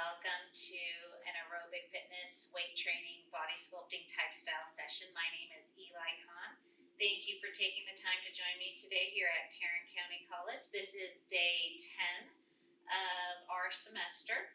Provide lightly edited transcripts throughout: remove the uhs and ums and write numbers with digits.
welcome to an aerobic fitness, weight training, body sculpting type style session. My name is Eli Khan. Thank you for taking the time to join me today here at Tarrant County College. This is day 10 of our semester.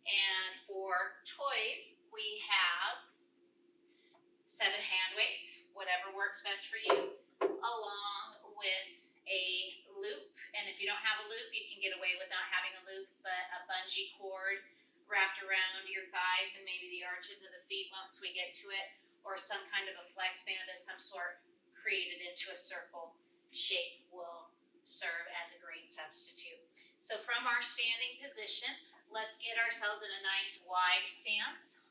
And for toys, we have a set of hand weights, whatever works best for you, along with a loop. And if you don't have a loop, you can get away with not having a loop, but a bungee cord wrapped around your thighs and maybe the arches of the feet once we get to it, or some kind of a flex band of some sort created into a circle shape will serve as a great substitute. So from our standing position, let's get ourselves in a nice wide stance,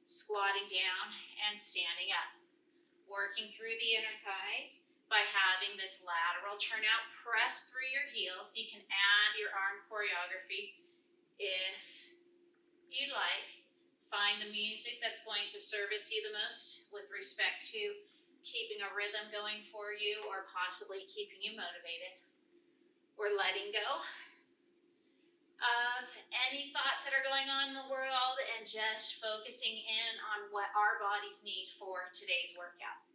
squatting down and standing up, working through the inner thighs by having this lateral turnout. Press through your heels. You can add your arm choreography if you'd like. Find the music that's going to service you the most with respect to keeping a rhythm going for you or possibly keeping you motivated. We're letting go of any thoughts that are going on in the world and just focusing in on what our bodies need for today's workout.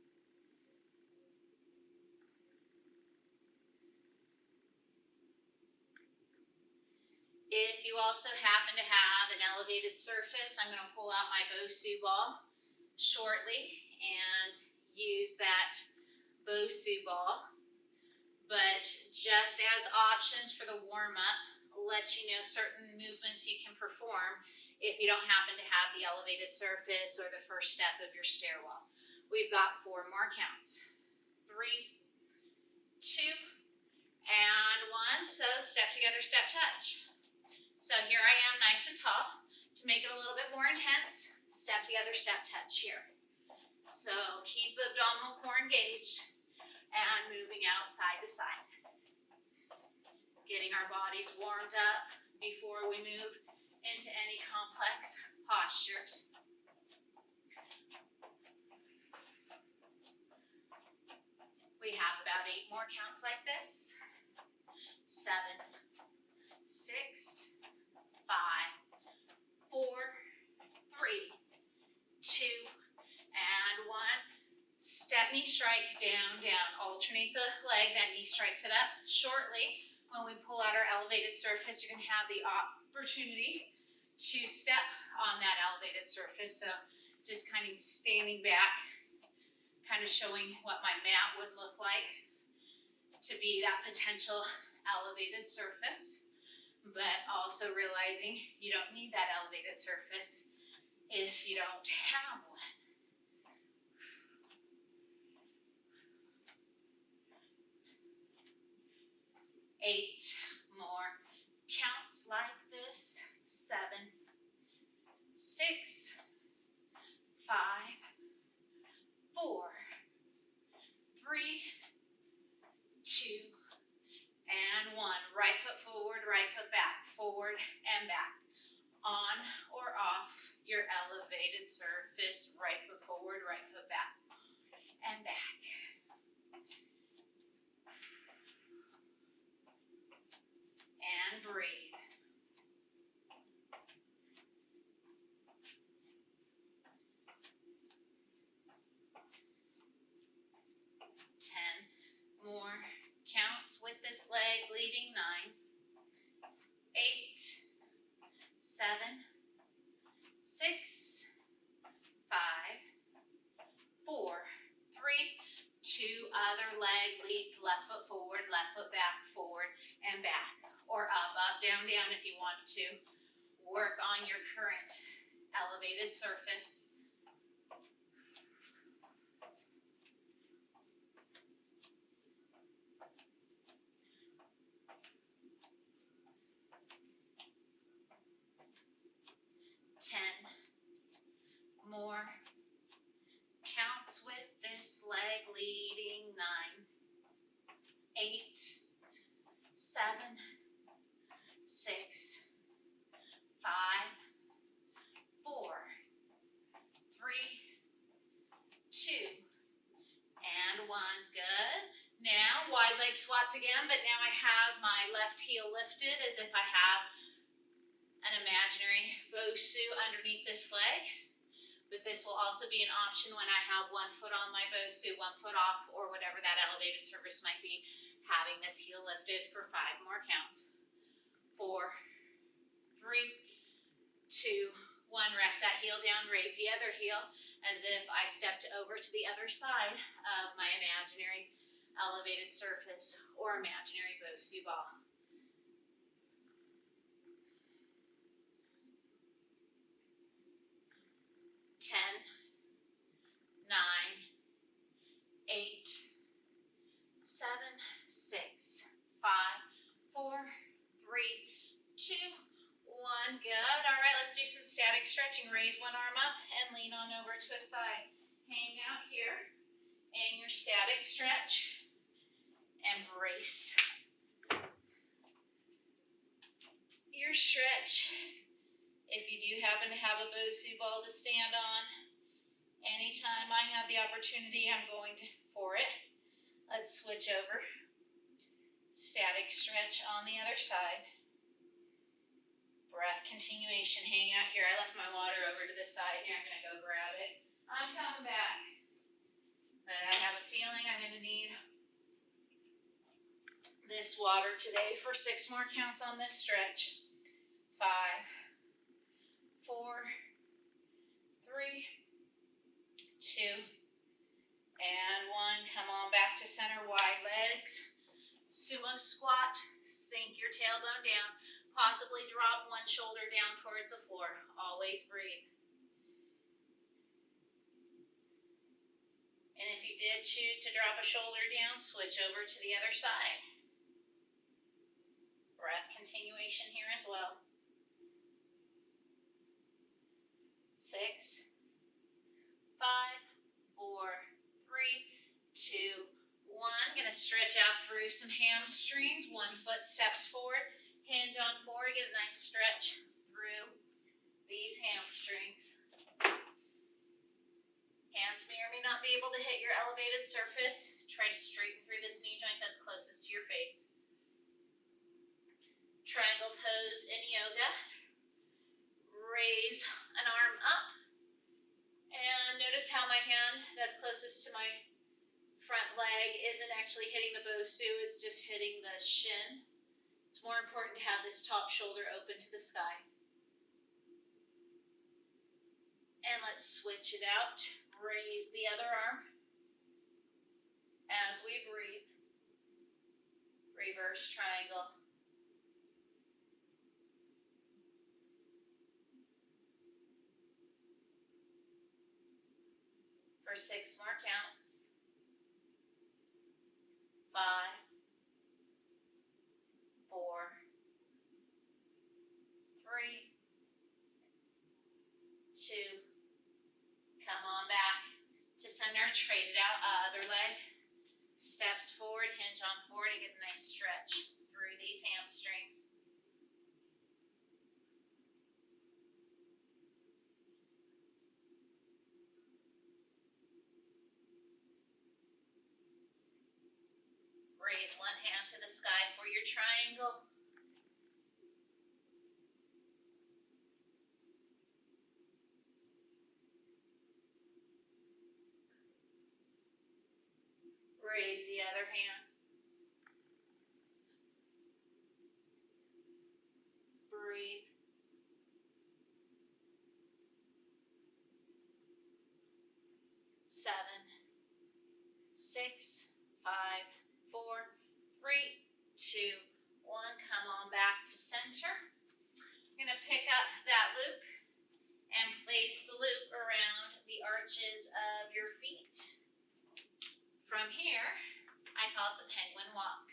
If you also happen to have an elevated surface, I'm going to pull out my Bosu ball shortly and use that Bosu ball. But just as options for the warm-up, let you know certain movements you can perform if you don't happen to have the elevated surface or the first step of your stairwell. We've got 4 more counts. 3, 2, and 1. So step together, step touch. So here I am nice and tall. To make it a little bit more intense, step together, step touch here. So keep the abdominal core engaged and moving out side to side. Getting our bodies warmed up before we move into any complex postures. We have about 8 more counts like this. 7, 6, 5, 4, 3, 2, and 1. Step knee strike, down, down. Alternate the leg, that knee strikes it up. Shortly, when we pull out our elevated surface, you're going to have the opportunity to step on that elevated surface. So just kind of standing back, kind of showing what my mat would look like to be that potential elevated surface, but also realizing you don't need that elevated surface if you don't have one. 8 more counts like this. 7, 6, 5, 4, 3, 2, and 1. Right foot forward, right foot back, forward and back. On or off your elevated surface, right foot forward, right foot back, and back. And breathe. More counts with this leg leading. 9, 8, 7, 6, 5, 4, 3, 2. Other leg leads left foot forward, left foot back, forward and back, or up, up, down, down if you want to. Work on your current elevated surface. More counts with this leg leading. 9, 8, 7, 6, 5, 4, 3, 2, and 1. Good. Now wide leg squats again, but now I have my left heel lifted as if I have an an imaginary Bosu underneath this leg, but this will also be an option when I have 1 foot on my Bosu, 1 foot off, or whatever that elevated surface might be, having this heel lifted for 5 more counts. 4, 3, 2, 1. Rest that heel down, raise the other heel as if I stepped over to the other side of my imaginary elevated surface or imaginary Bosu ball. 10, 9, 8, 7, 6, 5, 4, 3, 2, 1. Good. All right, let's do some static stretching. Raise one arm up and lean on over to a side. Hang out here in your static stretch and brace your stretch. If you do happen to have a Bosu ball to stand on, anytime I have the opportunity, I'm going for it. Let's switch over. Static stretch on the other side. Breath continuation. Hang out here. I left my water over to the side here. I'm going to go grab it. I'm coming back. But I have a feeling I'm going to need this water today for 6 more counts on this stretch. 5, 4, 3, 2, and 1. Come on back to center. Wide legs. Sumo squat. Sink your tailbone down. Possibly drop one shoulder down towards the floor. Always breathe. And if you did choose to drop a shoulder down, switch over to the other side. Breath continuation here as well. 6, 5, 4, 3, 2, 1. Gonna stretch out through some hamstrings. 1 foot steps forward. Hinge on forward. Get a nice stretch through these hamstrings. Hands may or may not be able to hit your elevated surface. Try to straighten through this knee joint that's closest to your face. Triangle pose in yoga. Raise an arm up. And notice how my hand that's closest to my front leg isn't actually hitting the Bosu, it's just hitting the shin. It's more important to have this top shoulder open to the sky. And let's switch it out. Raise the other arm as we breathe. Reverse triangle. For 6 more counts. 5, 4, 3, 2. Come on back to center. Trade it out. Other leg. Steps forward. Hinge on forward and get a nice stretch through these hamstrings. Raise one hand to the sky for your triangle. Raise the other hand. Breathe. Seven, 6, 5, 4, 3, 2, 1. Come on back to center. You're going to pick up that loop and place the loop around the arches of your feet. From here, I call it the penguin walk.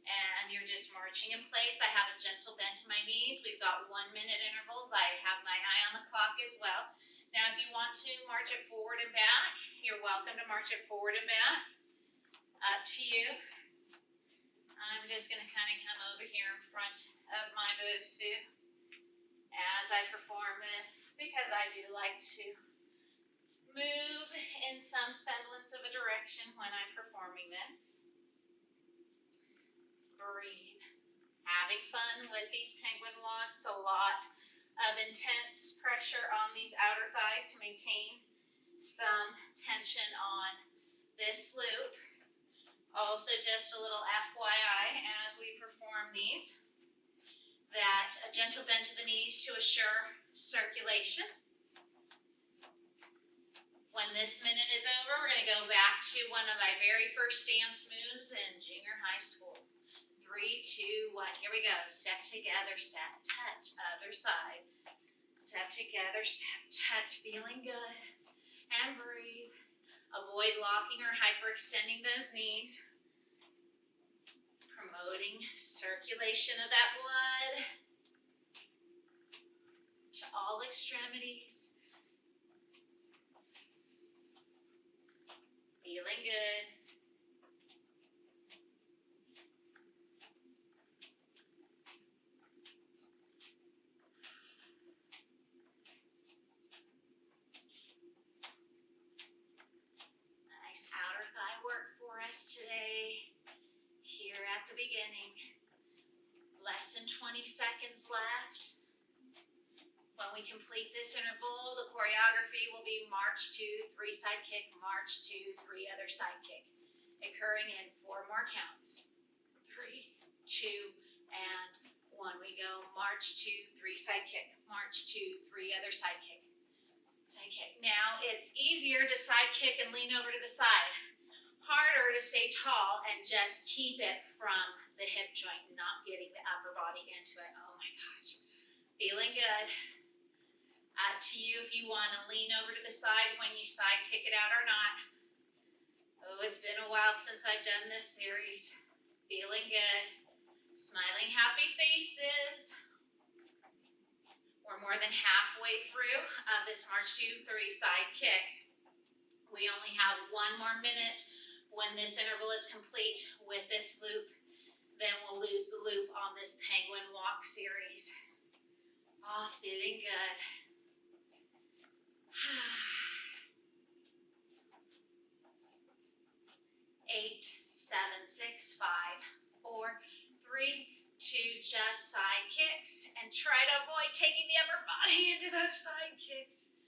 And you're just marching in place. I have a gentle bend to my knees. We've got 1 minute intervals. I have my eye on the clock as well. Now, if you want to march it forward and back, you're welcome to march it forward and back. Up to you. I'm just going to kind of come over here in front of my Bosu as I perform this because I do like to move in some semblance of a direction when I'm performing this. Breathe. Having fun with these penguin walks. A lot of intense pressure on these outer thighs to maintain some tension on this loop. Also, just a little FYI as we perform these, that a gentle bend to the knees to assure circulation. When this minute is over, we're going to go back to one of my very first dance moves in junior high school. 3, 2, 1. Here we go. Step together, step, touch, other side. Step together, step, touch. Feeling good. And breathe. Avoid locking or hyperextending those knees. Promoting circulation of that blood to all extremities. Feeling good. Nice outer thigh work for us today. Here at the beginning. Less than 20 seconds left. When we complete this interval, the choreography will be march 2, 3 side kick, march 2, 3 other side kick, occurring in 4 more counts. 3, 2, and 1. We go march 2, 3 side kick, march 2, 3 other side kick, side kick. Now it's easier to side kick and lean over to the side. Harder to stay tall and just keep it from the hip joint, not getting the upper body into it. Oh my gosh. Feeling good. Up to you if you want to lean over to the side when you side kick it out or not. Oh, it's been a while since I've done this series. Feeling good. Smiling happy faces. We're more than halfway through this march 2, 3 side kick. We only have 1 more minute when this interval is complete with this loop. Then we'll lose the loop on this penguin walk series. Oh, feeling good. 8, 7, 6, 5, 4, 3, 2, just side kicks. And try to avoid taking the upper body into those side kicks.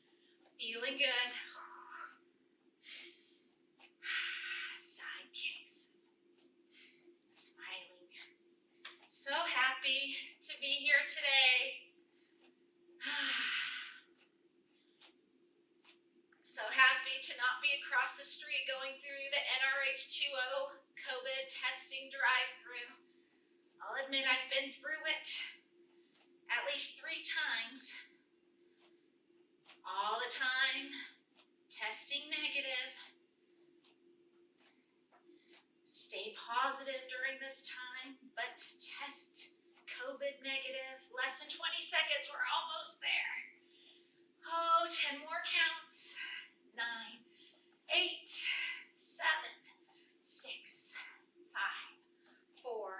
Feeling good. Side kicks. Smiling. So happy to be here today. So happy to not be across the street going through the NRH2O COVID testing drive-through. I'll admit I've been through it at least 3 times. All the time, testing negative. Stay positive during this time, but test COVID negative. Less than 20 seconds, we're almost there. Oh, 10 more counts. 9, 8, 7, 6, 5, 4,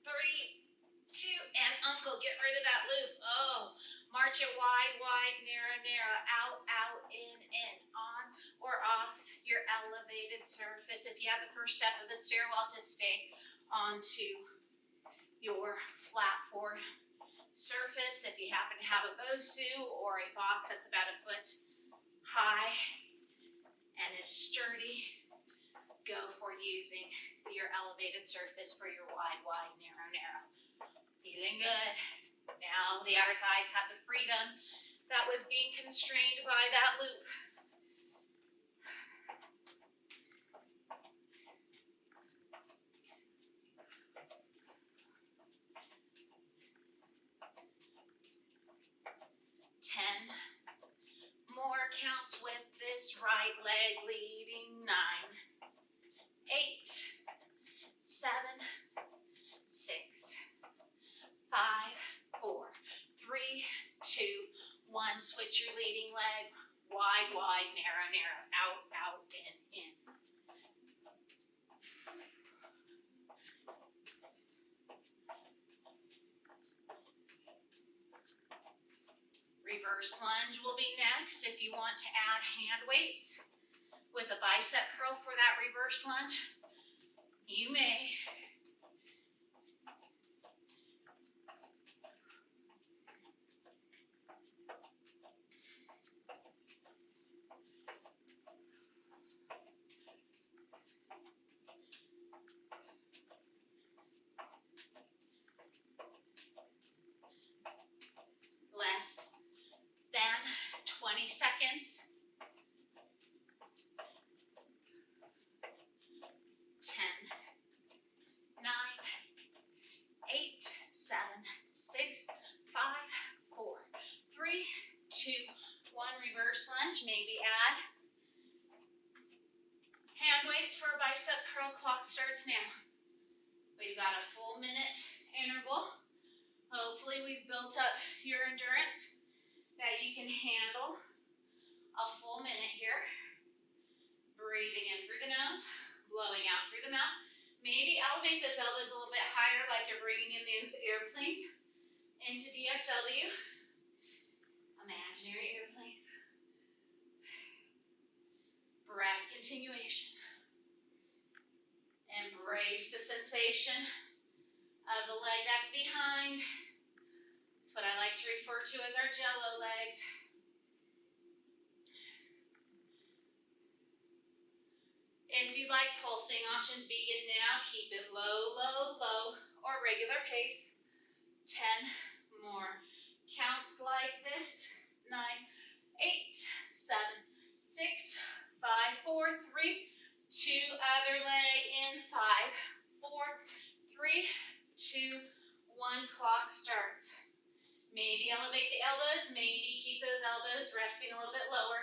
3, 2, and uncle, get rid of that loop. Oh, march it wide, wide, narrow, narrow, out, out, in, on or off your elevated surface. If you have the first step of the stairwell, just stay onto your flat floor surface. If you happen to have a Bosu or a box that's about 1 foot high and is sturdy, go for using your elevated surface for your wide, wide, narrow, narrow. Feeling good. Now the outer thighs have the freedom that was being constrained by that loop. More counts with this right leg leading. 9, 8, 7, 6, 5, 4, 3, 2, 1. Switch your leading leg. Wide, wide, narrow, narrow. Out, out, in. Reverse lunge will be next. If you want to add hand weights with a bicep curl for that reverse lunge, you may. less than 20 seconds. 10, 9, 8, 7, 6, 5, 4, 3, 2, 1. Reverse lunge. Maybe add hand weights for a bicep curl. Clock starts now. We've got a full minute interval. Hopefully we've built up your endurance that you can handle a full minute here. Breathing in through the nose, blowing out through the mouth. Maybe elevate those elbows a little bit higher like you're bringing in those airplanes into DFW. Imaginary airplanes. Breath continuation. Embrace the sensation of the leg that's behind. It's what I like to refer to as our jello legs. If you'd like pulsing options, begin now. Keep it low, low, low, or regular pace. 10 more counts like this. 9, 8, 7, 6, 5, 4, 3, 2, other leg in. 5, 4, 3, 2, 1. Clock starts. Maybe elevate the elbows, maybe keep those elbows resting a little bit lower.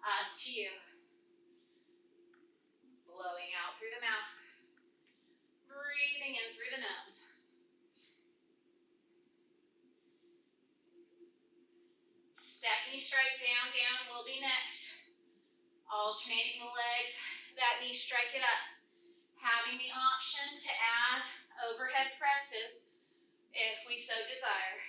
Up to you. Blowing out through the mouth. Breathing in through the nose. Step knee strike down, down will be next. Alternating the legs, that knee strike it up. Having the option to add overhead presses if we so desire.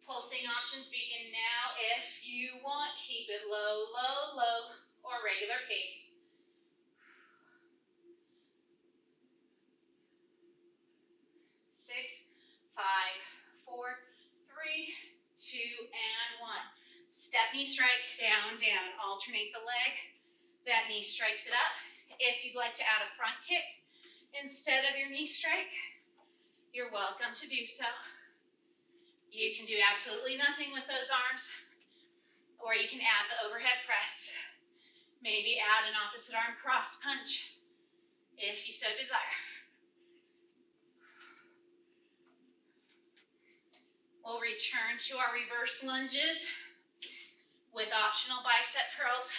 Pulsing options begin now if you want. Keep it low, low, low, or regular pace. Six, 5, 4, 3, 2, and 1. Step knee strike, down, down. Alternate the leg. That knee strikes it up. If you'd like to add a front kick instead of your knee strike, you're welcome to do so. You can do absolutely nothing with those arms, or you can add the overhead press. Maybe add an opposite arm cross punch, if you so desire. We'll return to our reverse lunges with optional bicep curls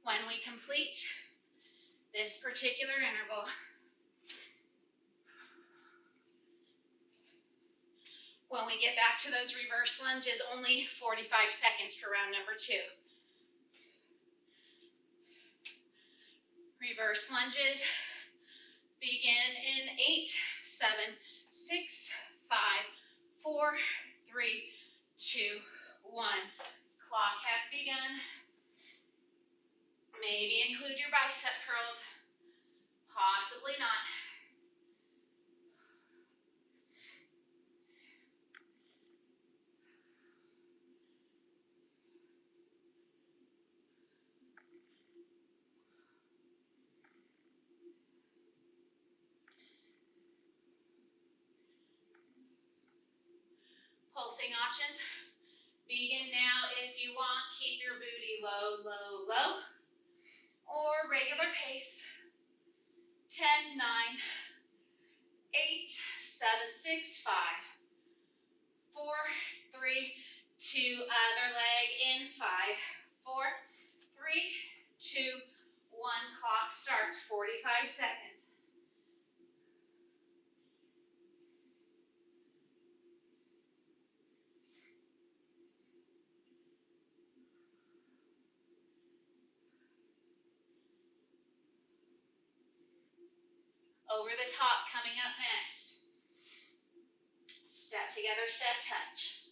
when we complete this particular interval. When we get back to those reverse lunges, only 45 seconds for round number 2. Reverse lunges begin in 8, 7, 6, 5, 4, 3, 2, 1. Clock has begun. Maybe include your bicep curls, possibly not. Pulsing options begin now if you want. Keep your booty low, low, low, or regular pace. 10, 9, 8, 7, 6, 5, 4, 3, 2, other leg in. 5, 4, 3, 2, 1. Clock starts. 45 seconds. Over the top coming up next. Step together, step touch.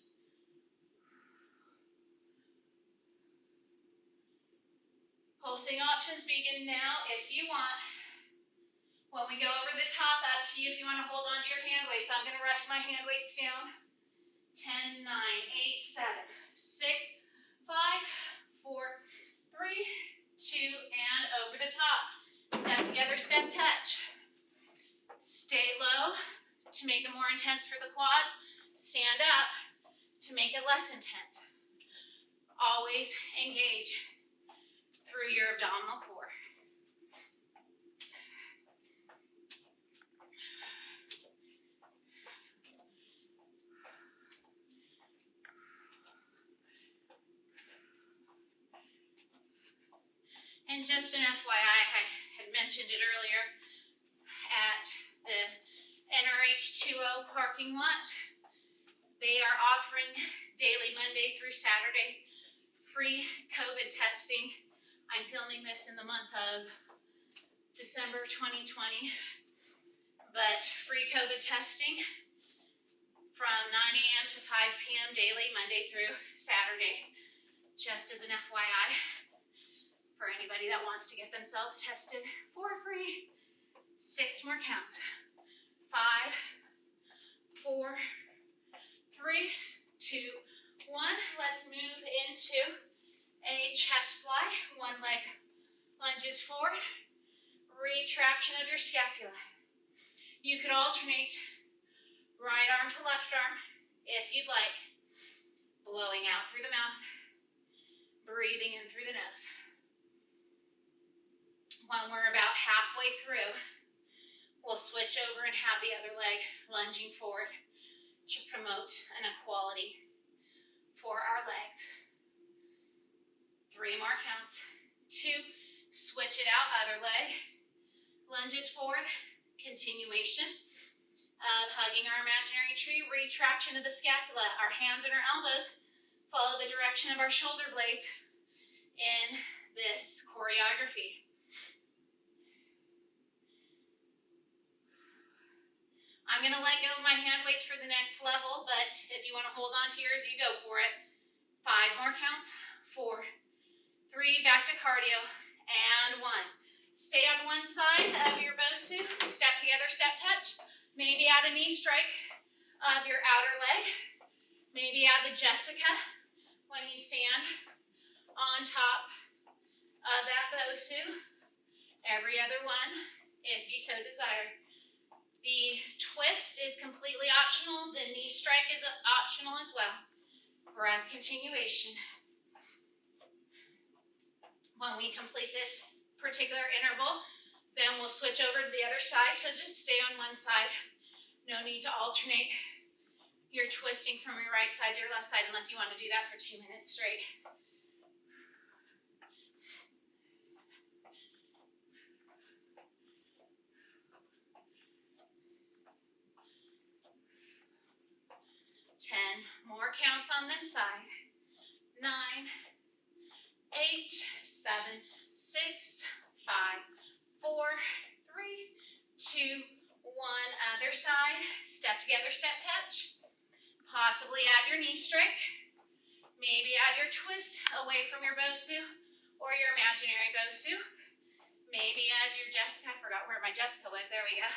Pulsing options begin now if you want. When we go over the top, up to you if you want to hold on to your hand weights. I'm going to rest my hand weights down. 10, 9, 8, 7, 6, 5, 4, step touch. Stay low to make it more intense for the quads. Stand up to make it less intense. Always engage through your abdominal core. And just an FYI, I had mentioned it earlier, at the NRH2O parking lot, they are offering daily Monday through Saturday free COVID testing. I'm filming this in the month of December 2020, but free COVID testing from 9 a.m. to 5 p.m. daily, Monday through Saturday, just as an FYI. For anybody that wants to get themselves tested for free. 6 more counts. 5, 4, 3, 2, 1. Let's move into a chest fly. One leg lunges forward. Retraction of your scapula. You could alternate right arm to left arm if you'd like. Blowing out through the mouth. Breathing in through the nose. When we're about halfway through, we'll switch over and have the other leg lunging forward to promote an equality for our legs. 3 more counts. 2, switch it out, other leg. Lunges forward, continuation of hugging our imaginary tree, retraction of the scapula. Our hands and our elbows follow the direction of our shoulder blades in this choreography. I'm going to let go of my hand weights for the next level, but if you want to hold on to yours, you go for it. 5 more counts. 4, 3, back to cardio, and 1. Stay on one side of your Bosu. Step together, step touch. Maybe add a knee strike of your outer leg. Maybe add the Jessica when you stand on top of that Bosu. Every other one, if you so desire. The twist is completely optional. The knee strike is optional as well. Breath continuation. When we complete this particular interval, then we'll switch over to the other side. So just stay on one side. No need to alternate your twisting from your right side to your left side unless you want to do that for 2 minutes straight. More counts on this side. 9, 8, 7, 6, 5, 4, 3, 2, 1. Other side. Step together, step touch. Possibly add your knee strike. Maybe add your twist away from your Bosu or your imaginary Bosu. Maybe add your Jessica. I forgot where my Jessica was. There we go.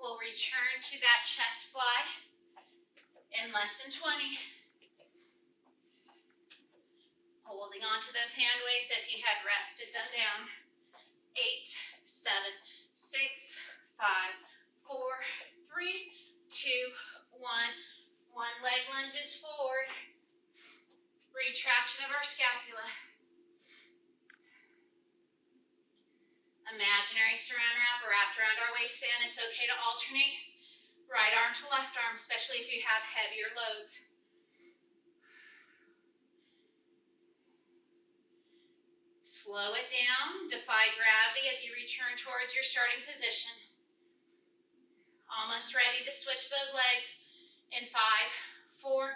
We'll return to that chest fly in less than 20. Holding on to those hand weights if you had rested them down. 8, 7, 6, 5, 4, 3, 2, 1. One leg lunges forward. Retraction of our scapula. Imaginary saran wrap wrapped around our waistband. It's okay to alternate right arm to left arm, especially if you have heavier loads. Slow it down, defy gravity as you return towards your starting position. Almost ready to switch those legs in 5, 4,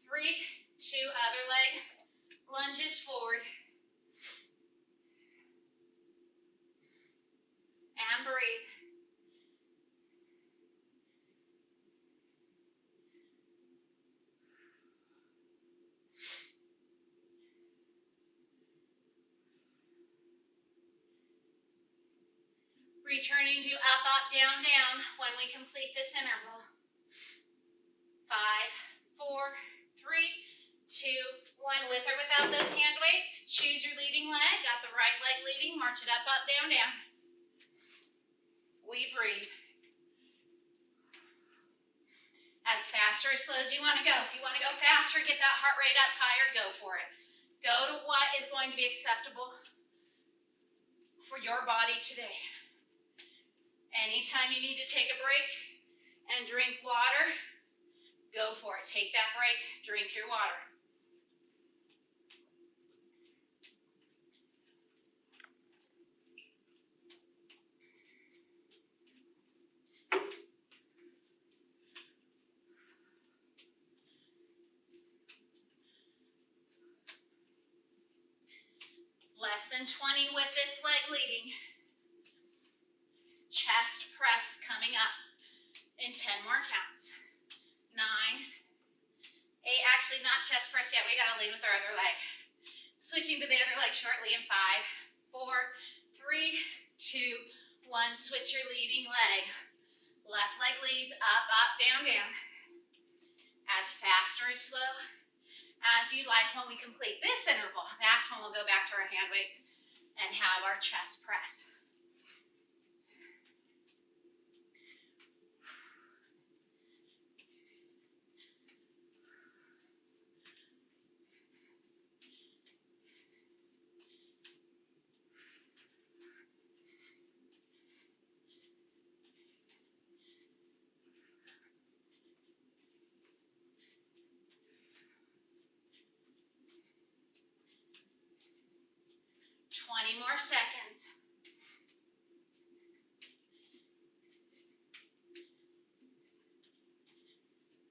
3, 2, other leg lunges forward. Returning to up, up, down, down when we complete this interval. 5, 4, 3, 2, 1. With or without those hand weights, choose your leading leg. Got the right leg leading, march it up, up, down, down. We breathe. As fast or as slow as you want to go. If you want to go faster, get that heart rate up higher, go for it. Go to what is going to be acceptable for your body today. Anytime you need to take a break and drink water, go for it. Take that break, drink your water. Less than 20 with this leg leading. Chest press coming up in 10 more counts. 9, 8, actually not chest press yet, we gotta lead with our other leg. Switching to the other leg shortly in 5, 4, 3, 2, 1. Switch your leading leg. Left leg leads, up, up, down, down. As fast or as slow as you like. When we complete this interval, that's when we'll go back to our hand weights and have our chest press. More seconds.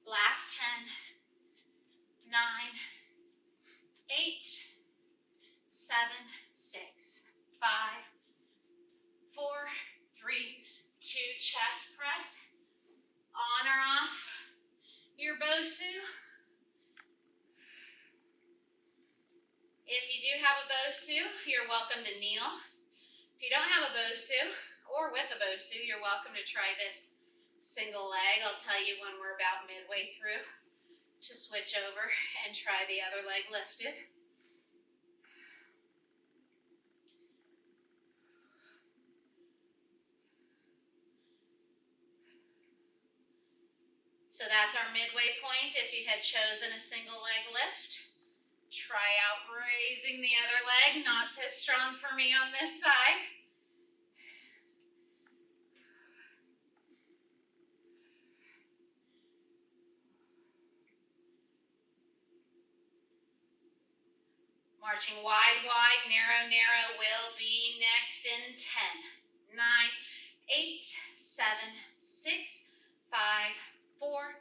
Last 10, 9, 8, 7, 6, 5, 4, 3, 2. Chest press. On or off your Bosu. If you do have a Bosu, you're welcome to kneel. If you don't have a Bosu, or with a Bosu, you're welcome to try this single leg. I'll tell you when we're about midway through to switch over and try the other leg lifted. So that's our midway point. If you had chosen a single leg lift, try out raising the other leg. Not so strong for me on this side. Marching wide, wide, narrow, narrow will be next in 10, 9, 8, 7, 6, 5, 4,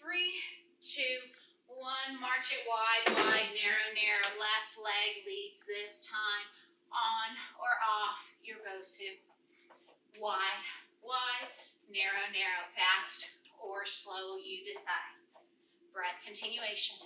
3, 2, 1. March it wide, wide, narrow, narrow. Left leg leads this time. On or off your Bosu. Wide, wide, narrow, narrow. Fast or slow, you decide. Breath continuation.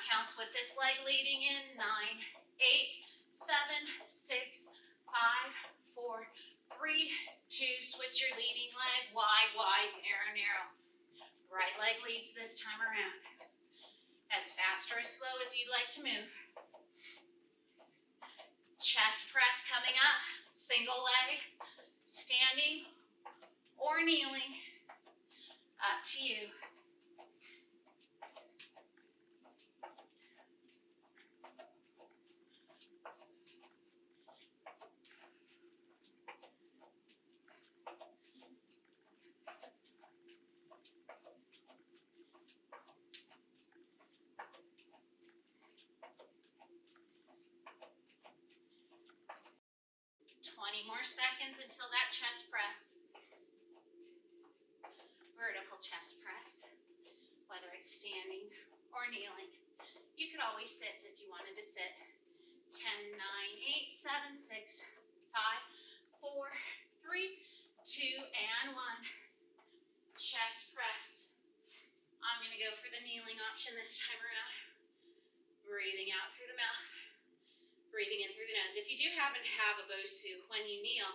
Counts with this leg leading in. 9, 8, 7, 6, 5, 4, 3, 2. Switch your leading leg. Wide, wide, narrow, narrow. Right leg leads this time around. As fast or as slow as you'd like to move. Chest press coming up. Single leg. Standing or kneeling. Up to you. 20 more seconds until that chest press. Vertical chest press, whether it's standing or kneeling. You could always sit if you wanted to sit. 10, 9, 8, 7, 6, 5, 4, 3, 2, and 1. Chest press. I'm going to go for the kneeling option this time around. Breathing out through the mouth. Breathing in through the nose. If you do happen to have a Bosu when you kneel,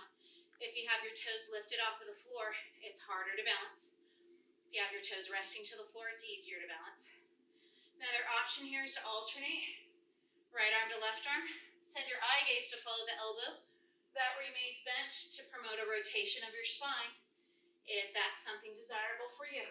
if you have your toes lifted off of the floor, it's harder to balance. If you have your toes resting to the floor, it's easier to balance. Another option here is to alternate. Right arm to left arm. Send your eye gaze to follow the elbow. That remains bent to promote a rotation of your spine, if that's something desirable for you.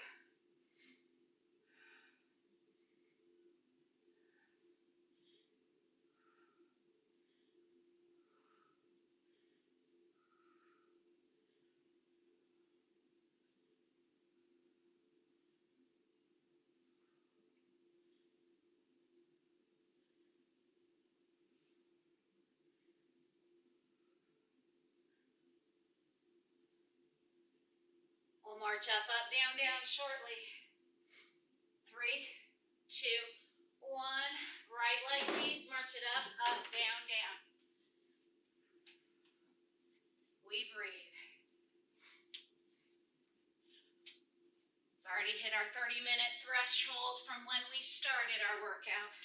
We'll march up, up, down, down shortly. 3, 2, 1. Right leg leads, march it up, up, down, down. We breathe. We've already hit our 30-minute threshold from when we started our workout.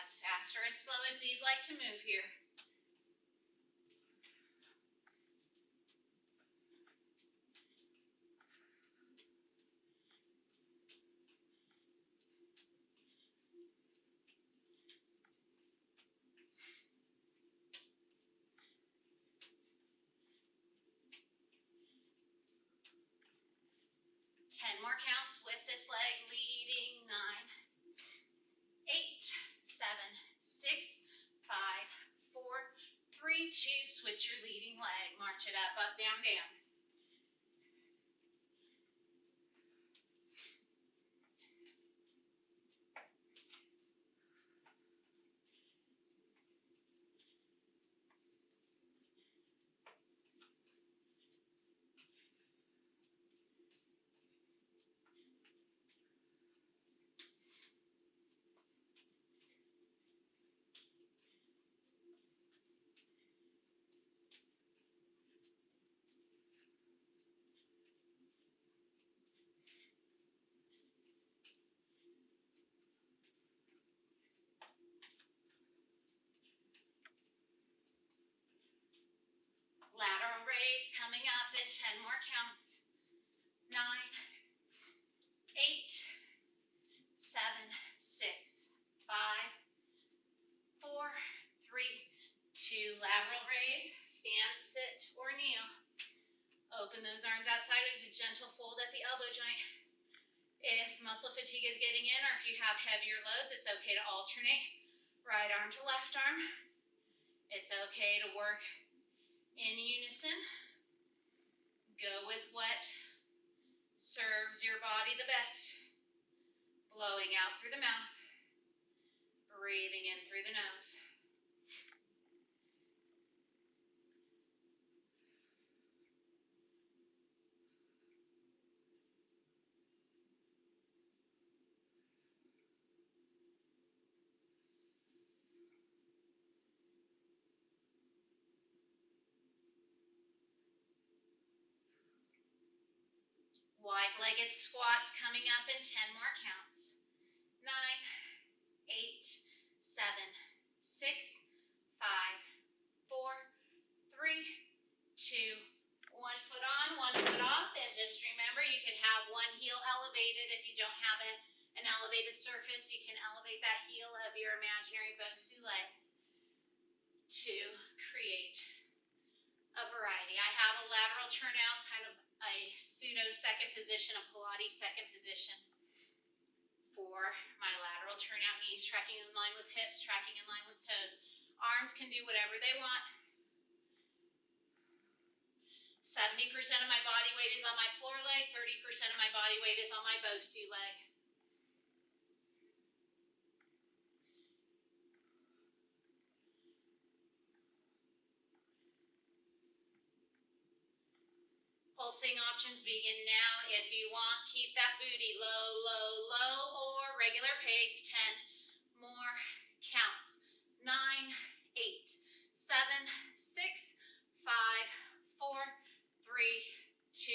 As fast or as slow as you'd like to move here. More counts with this leg leading. 9, 8, 7, 6, 5, 4, 3, 2. Switch your leading leg. March it up, up, down, down. Lateral raise coming up in 10 more counts. 9, 8, 7, 6, 5, 4, 3, 2. Lateral raise, stand, sit, or kneel. Open those arms outside as a gentle fold at the elbow joint. If muscle fatigue is getting in, or if you have heavier loads, it's okay to alternate. Right arm to left arm. It's okay to work in unison. Go with what serves your body the best. Blowing out through the mouth. Breathing in through the nose. Wide-legged squats coming up in 10 more counts. 9, 8, 7, 6, 5, 4, 3, 2, 1 foot on, 1 foot off, and just remember you can have one heel elevated. If you don't have an elevated surface, you can elevate that heel of your imaginary Bosu leg to create a variety. I have a lateral turnout, kind of a pseudo second position, a Pilates second position for my lateral turnout knees, tracking in line with hips, tracking in line with toes. Arms can do whatever they want. 70% of my body weight is on my floor leg, 30% of my body weight is on my Bosu leg. Pulsing options begin now. If you want, keep that booty low, low, low, or regular pace. 10 more counts. 9, 8, 7, 6, 5, 4, 3, 2,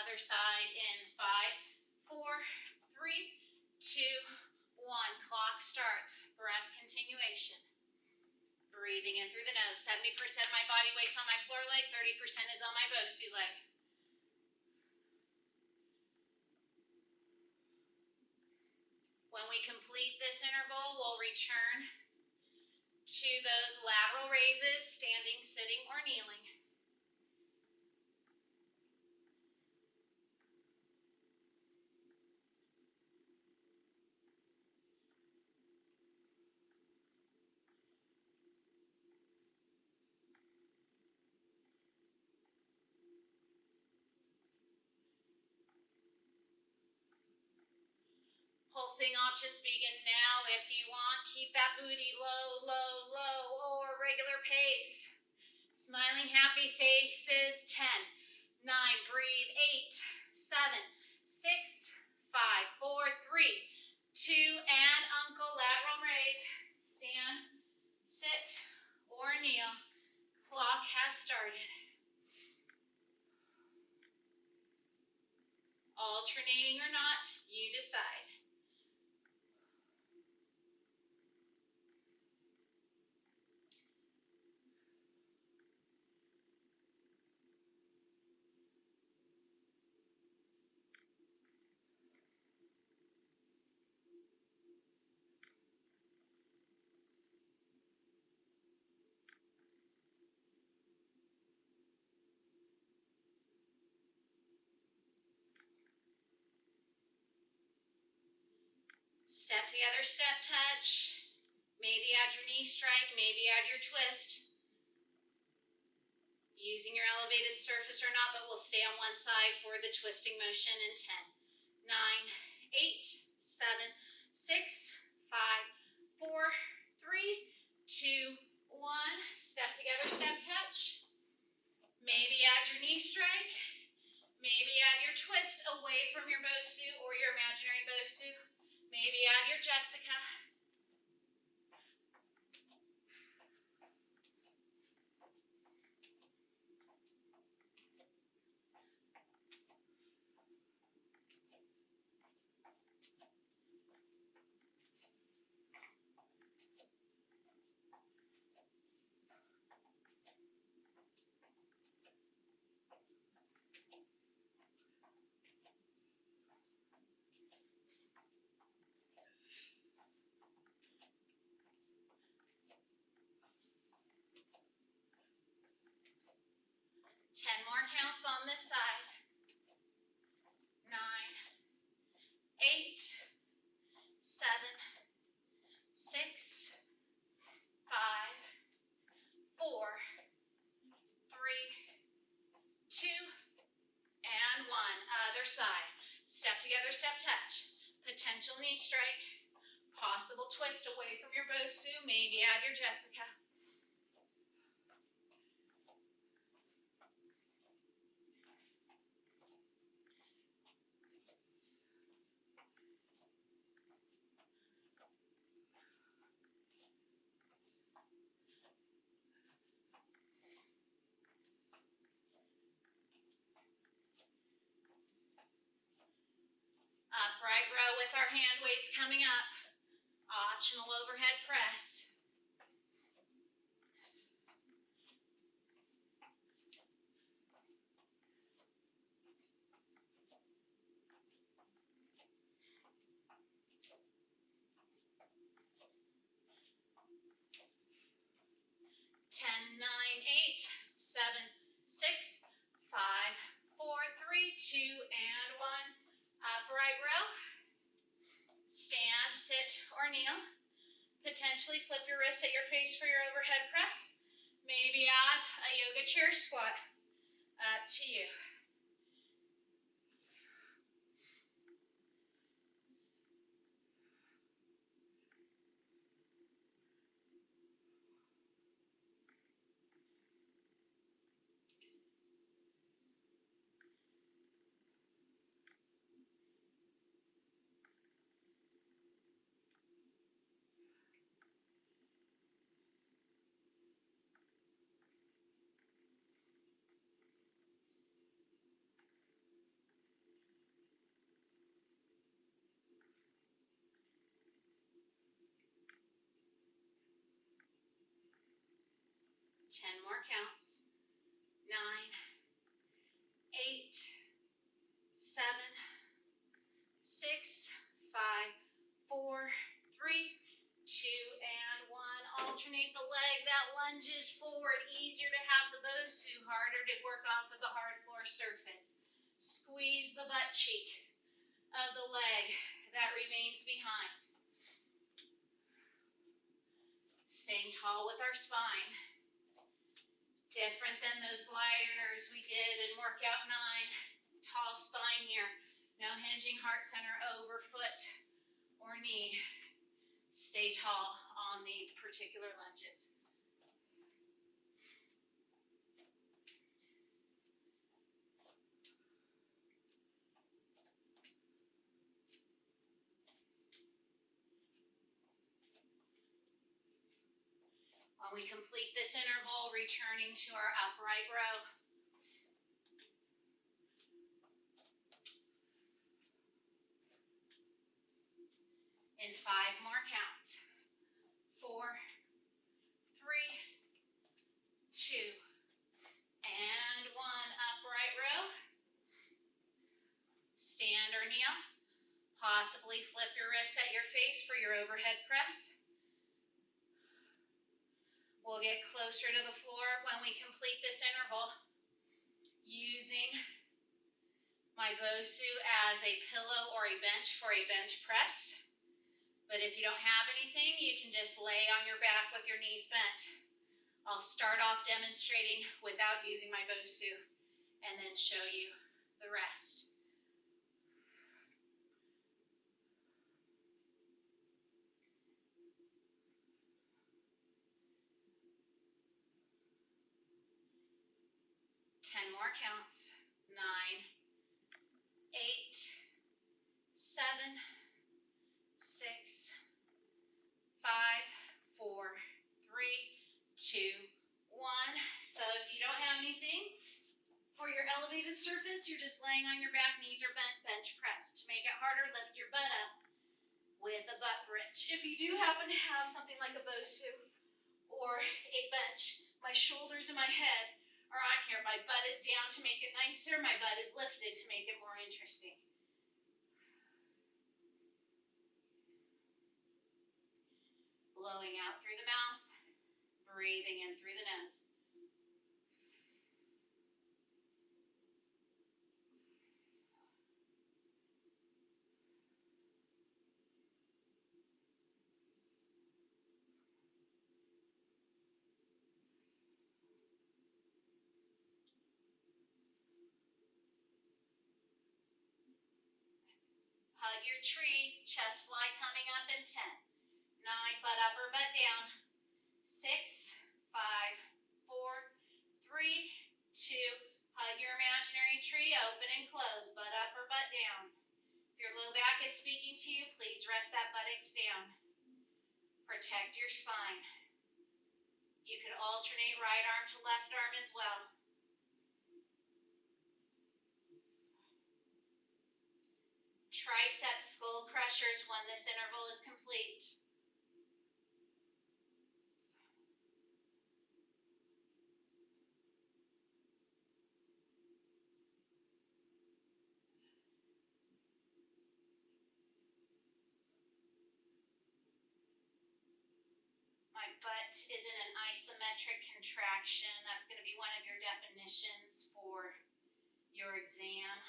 other side in 5, 4, 3, 2, 1. Clock starts. Breath continuation. Breathing in through the nose. 70% of my body weight's on my floor leg, 30% is on my Bosu leg. When we complete this interval, we'll return to those lateral raises, standing, sitting, or kneeling. Pulsing options begin now. If you want, keep that booty low, low, low, or regular pace. Smiling happy faces. 10, 9, breathe. 8, 7, 6, 5, 4, 3, 2, and ankle lateral raise. Stand, sit, or kneel. Clock has started. Alternating or not, you decide. Step together, step touch. Maybe add your knee strike, maybe add your twist. Using your elevated surface or not, but we'll stay on one side for the twisting motion in 10, 9, 8, 7, 6, 5, 4, 3, 2, 1. Step together, step touch. Maybe add your knee strike. Maybe add your twist away from your Bosu or your imaginary Bosu. Maybe add your Jessica. More counts on this side. 9, 8, 7, 6, 5, 4, 3, 2, and 1. Other side. Step together, step touch. Potential knee strike. Possible twist away from your Bosu. Maybe add your Jessica. Upright row with our hand weights coming up. Optional overhead press. Ten, 9, 8, 7, 6, 5, 4, 3, 2, and 1. Upright row. Stand, sit, or kneel. Potentially flip your wrist at your face for your overhead press. Maybe add a yoga chair squat. Up to you. Ten more counts. 9, 8, 7, 6, 5, 4, 3, 2, and 1. Alternate the leg. That lunges forward. Easier to have the Bosu, harder to work off of the hard floor surface. Squeeze the butt cheek of the leg that remains behind. Staying tall with our spine. Different than those gliders we did in workout 9. Tall spine here. No hinging heart center over foot or knee. Stay tall on these particular lunges. While we complete this interval, returning to our upright row. In 5 more counts. 4, 3, 2, and 1. Upright row. Stand or kneel. Possibly flip your wrists at your face for your overhead press. We'll get closer to the floor when we complete this interval using my Bosu as a pillow or a bench for a bench press. But if you don't have anything, you can just lay on your back with your knees bent. I'll start off demonstrating without using my Bosu and then show you the rest. More counts. 9, 8, 7, 6, 5, 4, 3, 2, 1. So if you don't have anything for your elevated surface, you're just laying on your back, knees are bent, bench press. To make it harder, lift your butt up with a butt bridge. If you do happen to have something like a Bosu or a bench, my shoulders and my head are on here. My butt is down to make it nicer. My butt is lifted to make it more interesting. Blowing out through the mouth, breathing in through the nose. Hug your tree, chest fly coming up in 10. 9, butt up or butt down. 6, 5, 4, 3, 2. Hug your imaginary tree, open and close, butt up or butt down. If your low back is speaking to you, please rest that buttocks down. Protect your spine. You could alternate right arm to left arm as well. Tricep skull crushers when this interval is complete. My butt is in an isometric contraction. That's going to be one of your definitions for your exam,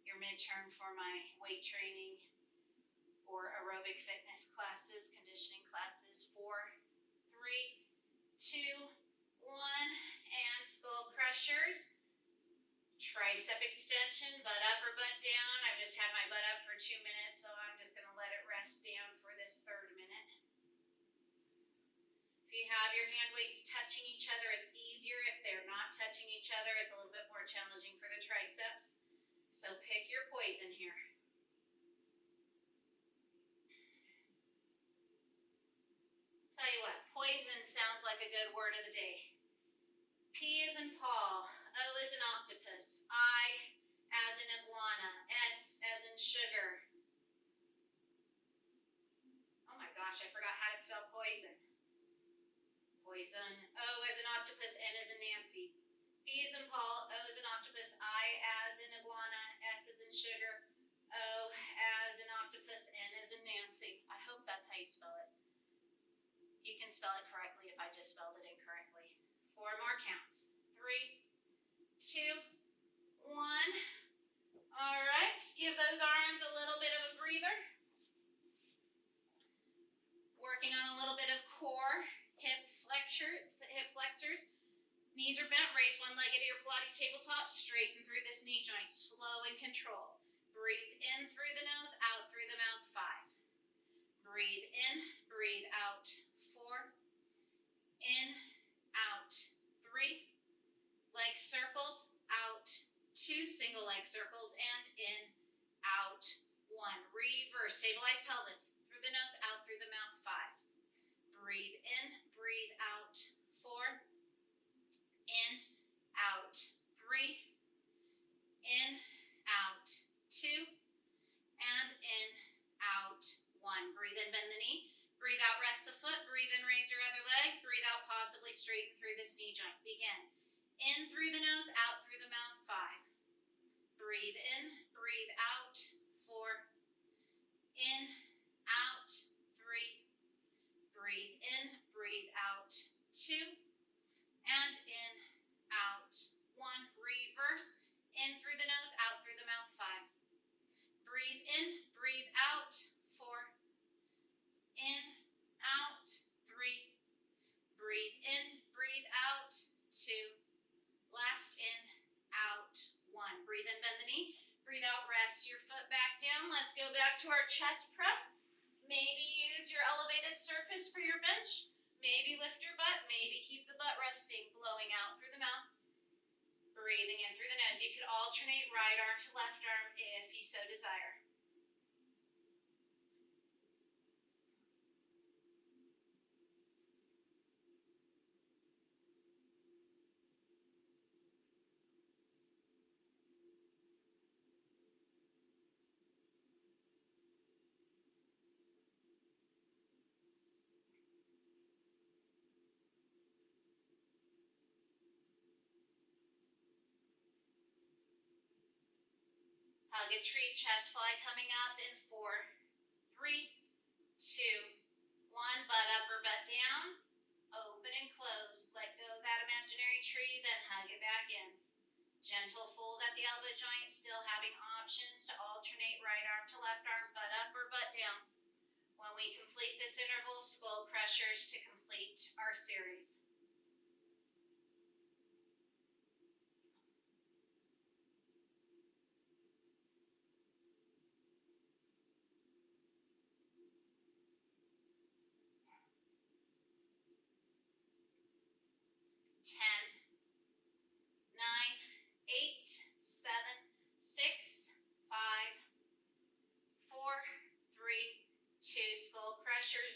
your midterm for my weight training or aerobic fitness classes, conditioning classes. 4, 3, 2, 1, and skull crushers. Tricep extension, butt up or butt down. I've just had my butt up for 2 minutes, so I'm just going to let it rest down for this 3rd minute. If you have your hand weights touching each other, it's easier. If they're not touching each other, it's a little bit more challenging for the triceps. So pick your poison here. Tell you what, poison sounds like a good word of the day. P as in Paul, O as in octopus, I as in iguana, S as in sugar. Oh my gosh, I forgot how to spell poison. Poison, O as in octopus, N as in Nancy. P as in Paul, O as in octopus, I as in iguana, S as in sugar, O as in octopus, N as in Nancy. I hope that's how you spell it. You can spell it correctly if I just spelled it incorrectly. 4 more counts. 3, 2, 1. All right, give those arms a little bit of a breather. Working on a little bit of core, hip flexors. Knees are bent, raise one leg into your Pilates tabletop, straighten through this knee joint, slow and control. Breathe in through the nose, out through the mouth, 5. Breathe in, breathe out, 4. In, out, 3. Leg circles, out, 2. Single leg circles, and in, out, 1. Reverse, stabilize pelvis, through the nose, out through the mouth, 5. Breathe in, breathe out, 4. In, out, 3. In, out, 2. And in, out, 1. Breathe in, bend the knee. Breathe out, rest the foot. Breathe in, raise your other leg. Breathe out, possibly straighten through this knee joint. Begin. In through the nose, out through the mouth, 5. Breathe in, breathe out, 4. In, out, 3. Breathe in, breathe out, 2. And in, out, 1. Reverse. In through the nose, out through the mouth, 5. Breathe in, breathe out, 4. In, out, 3. Breathe in, breathe out, 2. Last in, out, 1. Breathe in, bend the knee. Breathe out, rest your foot back down. Let's go back to our chest press. Maybe use your elevated surface for your bench. Maybe lift your butt. Maybe keep the butt resting, blowing out through the mouth. Breathing in through the nose. You could alternate right arm to left arm if you so desire. Hug a tree, chest fly coming up in 4, 3, 2, 1. Butt up or butt down. Open and close. Let go of that imaginary tree, then hug it back in. Gentle fold at the elbow joint, still having options to alternate right arm to left arm, butt up or butt down. When we complete this interval, skull crushers to complete our series.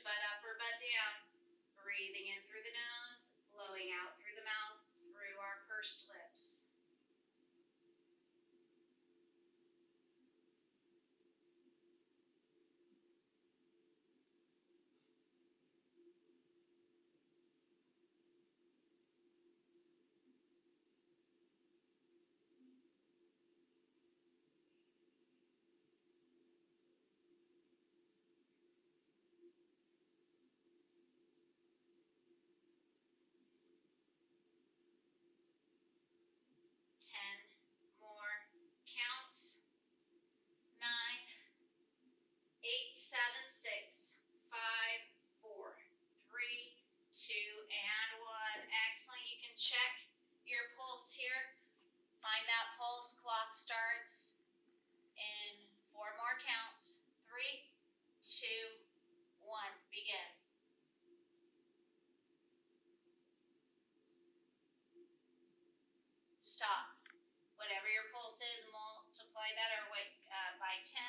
Butt up or butt down. Breathing in through the nose, blowing out through the mouth, through our pursed lips. 10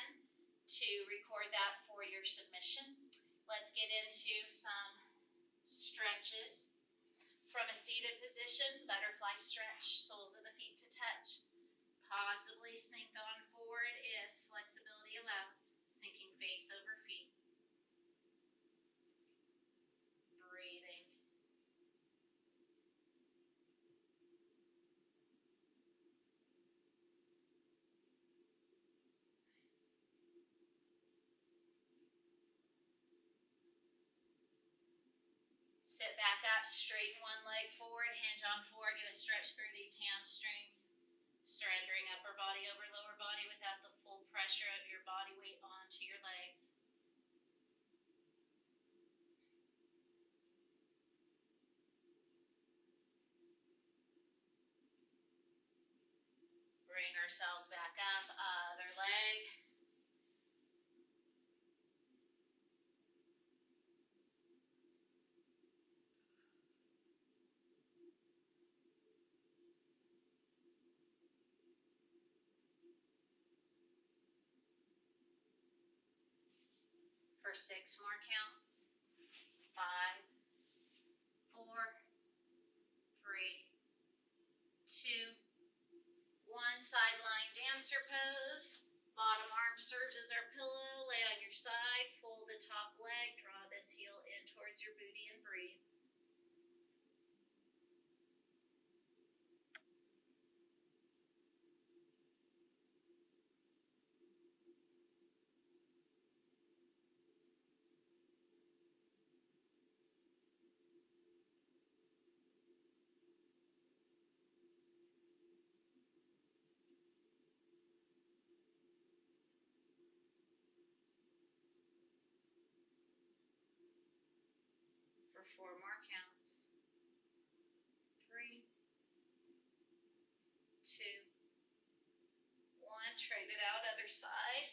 to record that for your submission. Let's get into some stretches. From a seated position, butterfly stretch, soles of the feet to touch. Possibly sink on forward if flexibility allows, sinking face over feet. Breathing. Sit back up, straighten one leg forward, hinge on forward, get a stretch through these hamstrings. Surrendering upper body over lower body without the full pressure of your body weight onto your legs. Bring ourselves back up, other leg. For 6 more counts. 5, 4, 3, 2, 1. Sideline dancer pose. Bottom arm serves as our pillow. Lay on your side. Fold the top leg. Draw this heel in towards your booty and breathe. For 4 more counts. 3, 2, 1. Trade it out, other side.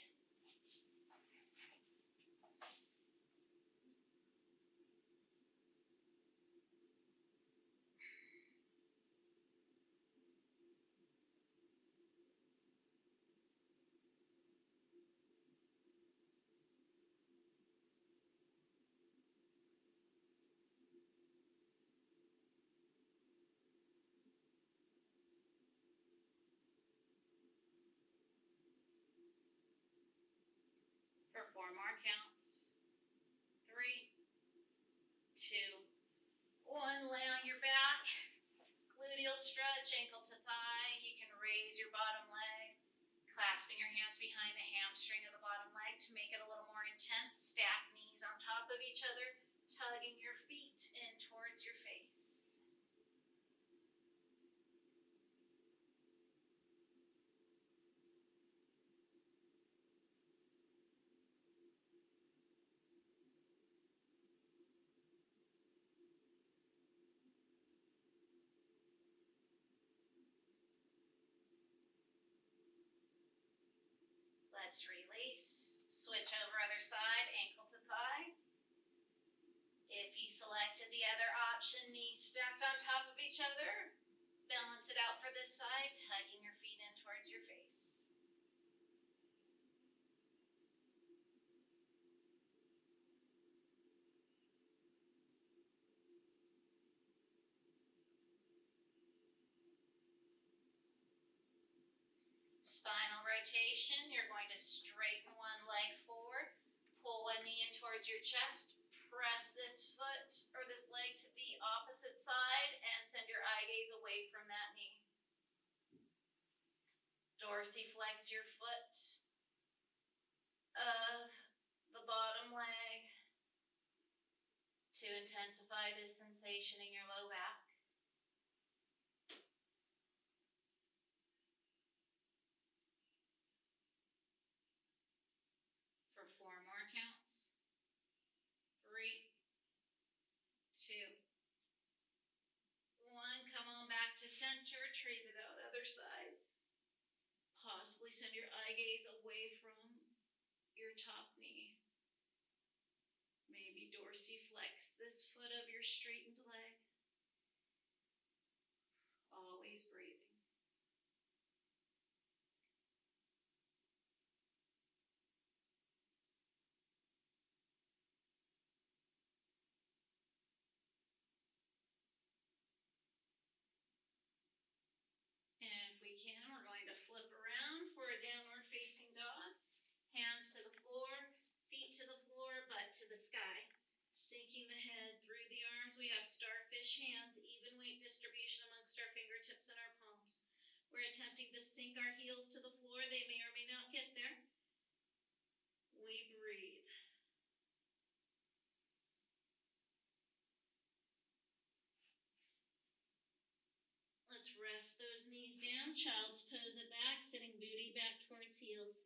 For 4 more counts. 3, 2, 1. Lay on your back. Gluteal stretch, ankle to thigh. You can raise your bottom leg, clasping your hands behind the hamstring of the bottom leg to make it a little more intense. Stack knees on top of each other, tugging your feet in towards your face. Let's release. Switch over other side, ankle to thigh. If you selected the other option, knees stacked on top of each other, balance it out for this side, tugging your feet in towards your face. Spinal rotation, you're going to straighten one leg forward, pull one knee in towards your chest, press this foot or this leg to the opposite side and send your eye gaze away from that knee. Dorsiflex your foot of the bottom leg to intensify this sensation in your low back. For 4 more counts. 3, 2, 1. Come on back to center. Trade it out other side. Possibly send your eye gaze away from your top knee. Maybe dorsiflex this foot of your straightened leg. Always breathing. we can, we're going to flip around for a downward facing dog. Hands to the floor, feet to the floor, butt to the sky. Sinking the head through the arms, we have starfish hands, even weight distribution amongst our fingertips and our palms. We're attempting to sink our heels to the floor. They may or may not get there. We breathe. Let's rest those knees down, child's pose it back, sitting booty back towards heels.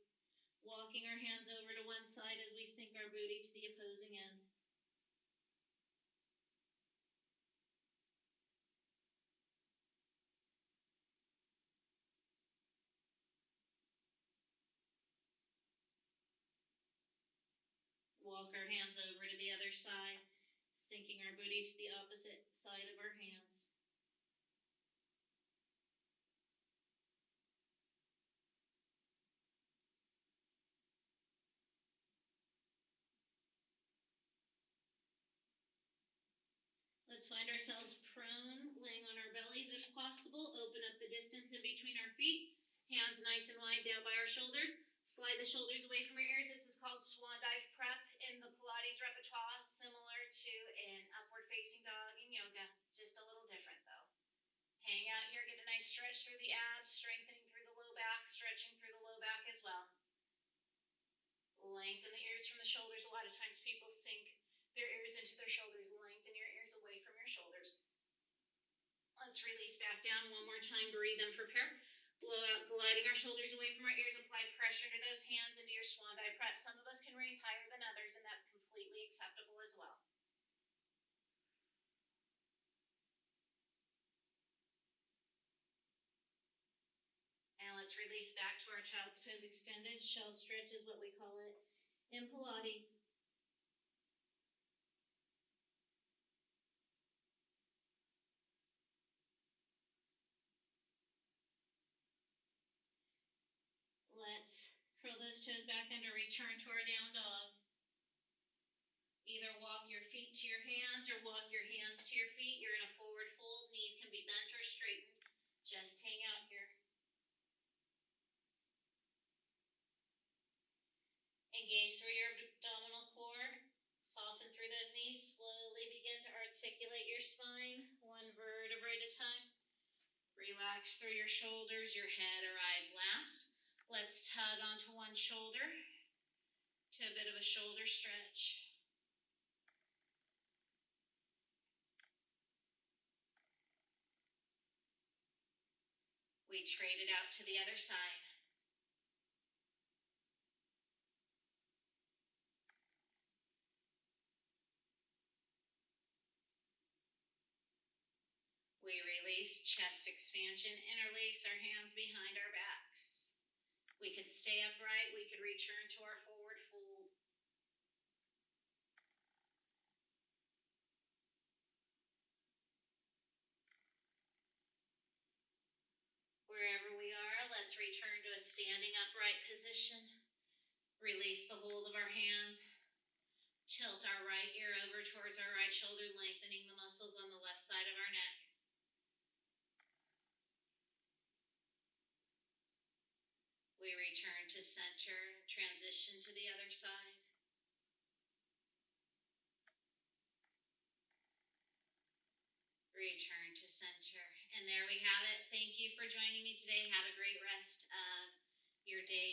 Walking our hands over to one side as we sink our booty to the opposing end. Walk our hands over to the other side, sinking our booty to the opposite side of our hands. Let's find ourselves prone, laying on our bellies if possible. Open up the distance in between our feet. Hands nice and wide down by our shoulders. Slide the shoulders away from your ears. This is called swan dive prep in the Pilates repertoire, similar to an upward facing dog in yoga, just a little different though. Hang out here, get a nice stretch through the abs, strengthening through the low back, stretching through the low back as well. Lengthen the ears from the shoulders. A lot of times people sink their ears into their shoulders. Lengthen your ears away from your shoulders. Let's release back down one more time. Breathe and prepare. Blow out, gliding our shoulders away from our ears. Apply pressure to those hands into your swan dive prep. Some of us can raise higher than others, and that's completely acceptable as well. And let's release back to our child's pose extended. Shell stretch is what we call it in Pilates. Let's curl those toes back under, return to our down dog. Either walk your feet to your hands or walk your hands to your feet. You're in a forward fold. Knees can be bent or straightened. Just hang out here. Engage through your abdominal core. Soften through those knees. Slowly begin to articulate your spine, one vertebra at a time. Relax through your shoulders. Your head arrives last. Let's tug onto one shoulder to a bit of a shoulder stretch. We trade it out to the other side. We release, chest expansion, interlace our hands behind our backs. We could stay upright, we could return to our forward fold. Wherever we are, let's return to a standing upright position. Release the hold of our hands. Tilt our right ear over towards our right shoulder, lengthening the muscles on the left side of our neck. We return to center, transition to the other side. Return to center. And there we have it. Thank you for joining me today. Have a great rest of your day.